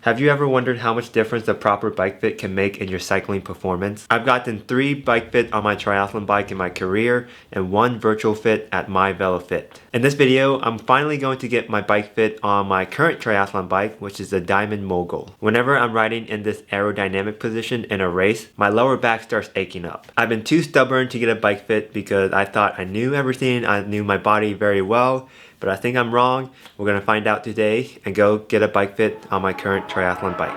Have you ever wondered how much difference a proper bike fit can make in your cycling performance? I've gotten 3 bike fit on my triathlon bike in my career and 1 virtual fit at my VeloFit. In this video, I'm finally going to get my bike fit on my current triathlon bike, which is the Diamond Mogul. Whenever I'm riding in this aerodynamic position in a race, my lower back starts aching up. I've been too stubborn to get a bike fit because I thought I knew everything, I knew my body very well, but I think I'm wrong. We're gonna find out today and go get a bike fit on my current triathlon bike.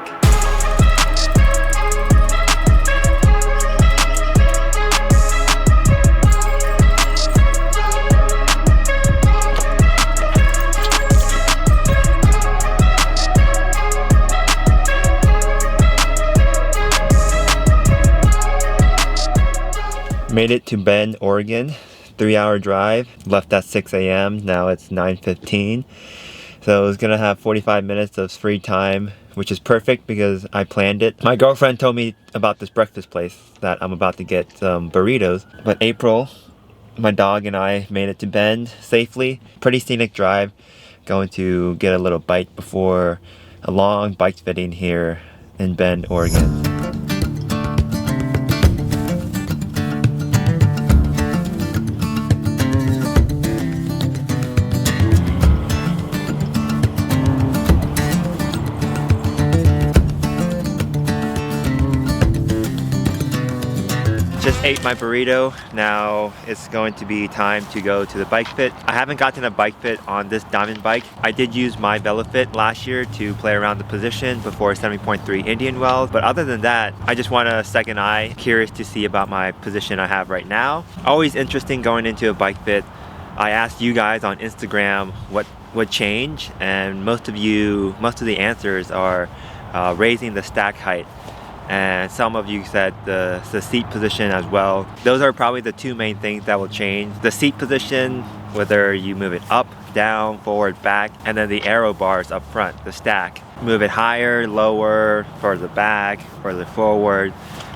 Made it to Bend, Oregon. 3-hour drive, left at 6 a.m. Now it's 9:15. So I was gonna have 45 minutes of free time, which is perfect because I planned it. My girlfriend told me about this breakfast place that I'm about to get some burritos. But April, my dog, and I made it to Bend safely. Pretty scenic drive. Going to get a little bite before a long bike fitting here in Bend, Oregon. Just ate my burrito. Now it's going to be time to go to the bike fit. I haven't gotten a bike fit on this Diamond bike. I did use my VeloFit last year to play around the position before 70.3 Indian Wells, but other than that, I just want a second eye. Curious to see about my position I have right now. Always interesting going into a bike fit. I asked you guys on Instagram what would change, and most of the answers are raising the stack height. And some of you said the seat position as well. Those are probably the 2 main things that will change. The seat position, whether you move it up, down, forward, back, and then the aero bars up front, the stack. Move it higher, lower, further back, further forward.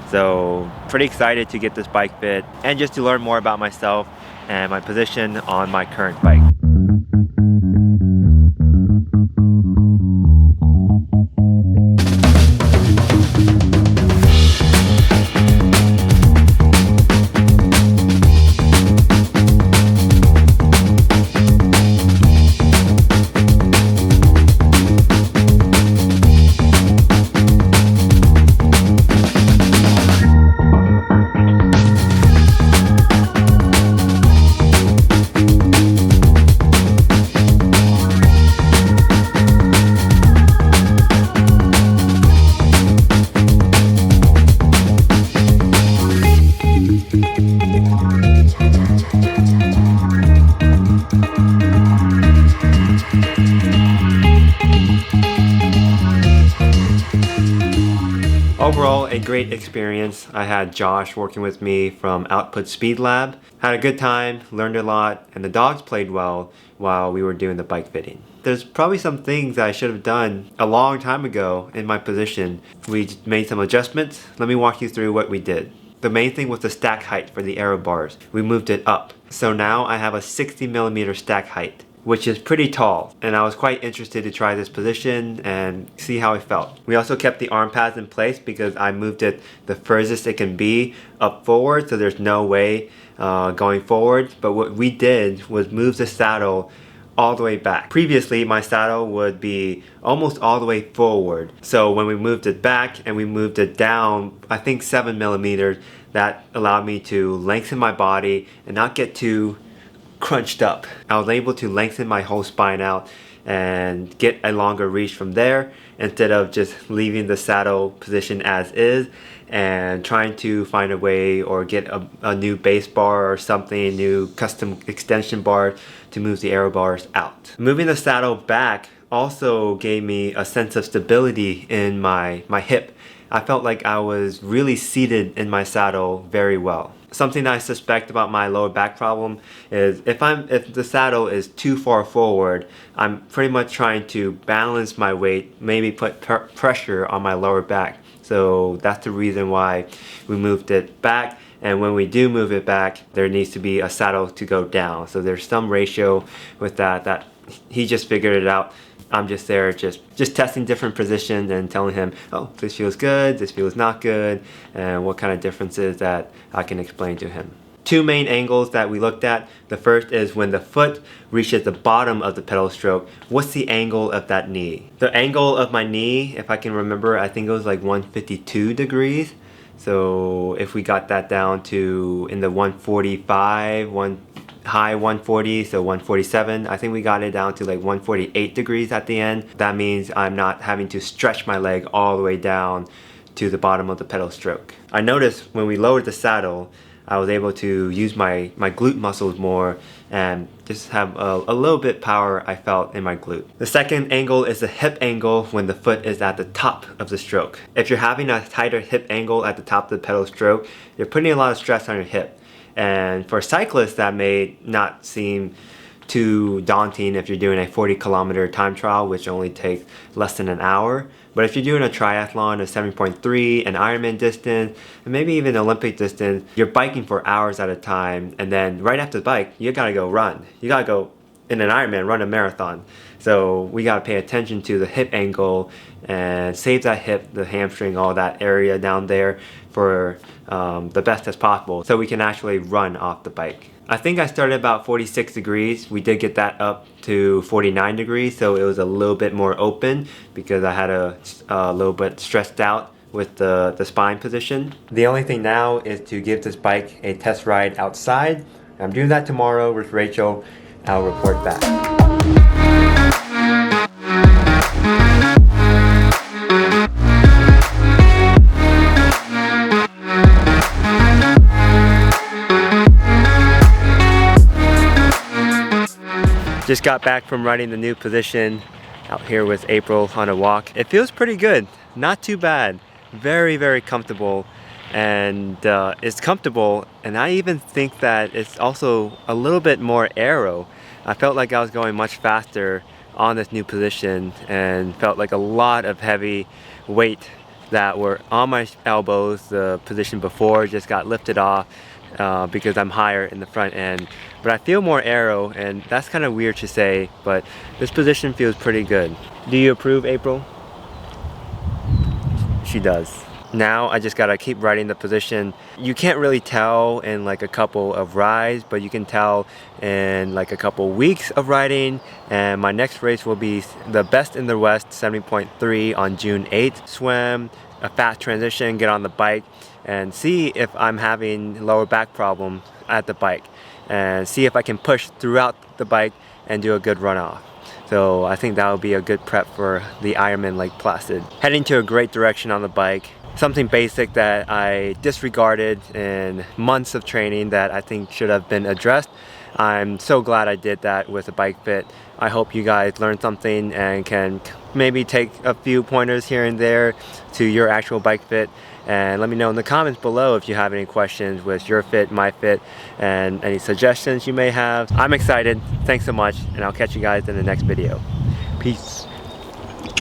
So pretty excited to get this bike fit and just to learn more about myself and my position on my current bike. Overall, a great experience. I had Josh working with me from Output Speed Lab. Had a good time, learned a lot, and the dogs played well while we were doing the bike fitting. There's probably some things that I should have done a long time ago in my position. We made some adjustments. Let me walk you through what we did. The main thing was the stack height for the aero bars. We moved it up. So now I have a 60mm stack height, which is pretty tall, and I was quite interested to try this position and see how it felt. We also kept the arm pads in place because I moved it the furthest it can be up forward, so there's no way going forward. But what we did was move the saddle all the way back. Previously, my saddle would be almost all the way forward. So when we moved it back and we moved it down, I think 7mm, that allowed me to lengthen my body and not get too crunched up. I was able to lengthen my whole spine out and get a longer reach from there instead of just leaving the saddle position as is and trying to find a way or get a new base bar or something, new custom extension bar to move the aero bars out. Moving the saddle back also gave me a sense of stability in my hip. I felt like I was really seated in my saddle very well. Something that I suspect about my lower back problem is if the saddle is too far forward, I'm pretty much trying to balance my weight, maybe put pressure on my lower back. So that's the reason why we moved it back. And when we do move it back, there needs to be a saddle to go down. So there's some ratio with that he just figured it out I'm just there just testing different positions and telling him, oh, this feels good, this feels not good, and what kind of differences that I can explain to him. Two main angles that we looked at. The first is when the foot reaches the bottom of the pedal stroke, what's the angle of that knee? The angle of my knee, if I can remember, I think it was like 152 degrees. So if we got that down to in the 145, high 140, so 147, I think we got it down to like 148 degrees at the end. That means I'm not having to stretch my leg all the way down to the bottom of the pedal stroke. I noticed when we lowered the saddle, I was able to use my glute muscles more and just have a little bit power I felt in my glute. The second angle is the hip angle when the foot is at the top of the stroke. If you're having a tighter hip angle at the top of the pedal stroke, you're putting a lot of stress on your hip. And for cyclists, that may not seem too daunting if you're doing a 40-kilometer time trial, which only takes less than an hour. But if you're doing a triathlon, a 7.3, an Ironman distance, and maybe even Olympic distance, you're biking for hours at a time, and then right after the bike, you gotta go run. You gotta go, in an Ironman, run a marathon. So we gotta pay attention to the hip angle and save that hip, the hamstring, all that area down there for the best as possible, so we can actually run off the bike. I think I started about 46 degrees. We did get that up to 49 degrees, so it was a little bit more open because I had a little bit stressed out with the spine position. The only thing now is to give this bike a test ride outside. I'm doing that tomorrow with Rachel. I'll report back. Just got back from riding the new position out here with April on a walk. It feels pretty good, not too bad. Very, very comfortable, and it's comfortable, and I even think that it's also a little bit more aero. I felt like I was going much faster on this new position and felt like a lot of heavy weight that were on my elbows. The position before just got lifted off because I'm higher in the front end. But I feel more aero, and that's kind of weird to say, but this position feels pretty good. Do you approve, April? She does. Now I just gotta keep riding the position. You can't really tell in like a couple of rides, but you can tell in like a couple weeks of riding. And my next race will be the Best in the West 70.3 on June 8th. Swim, a fast transition, get on the bike, and see if I'm having lower back problem at the bike, and see if I can push throughout the bike and do a good runoff. So I think that will be a good prep for the Ironman Lake Placid. Heading to a great direction on the bike. Something basic that I disregarded in months of training that I think should have been addressed. I'm so glad I did that with a bike fit. I hope you guys learned something and can maybe take a few pointers here and there to your actual bike fit. And let me know in the comments below if you have any questions with your fit, my fit, and any suggestions you may have. I'm excited. Thanks so much, and I'll catch you guys in the next video. Peace.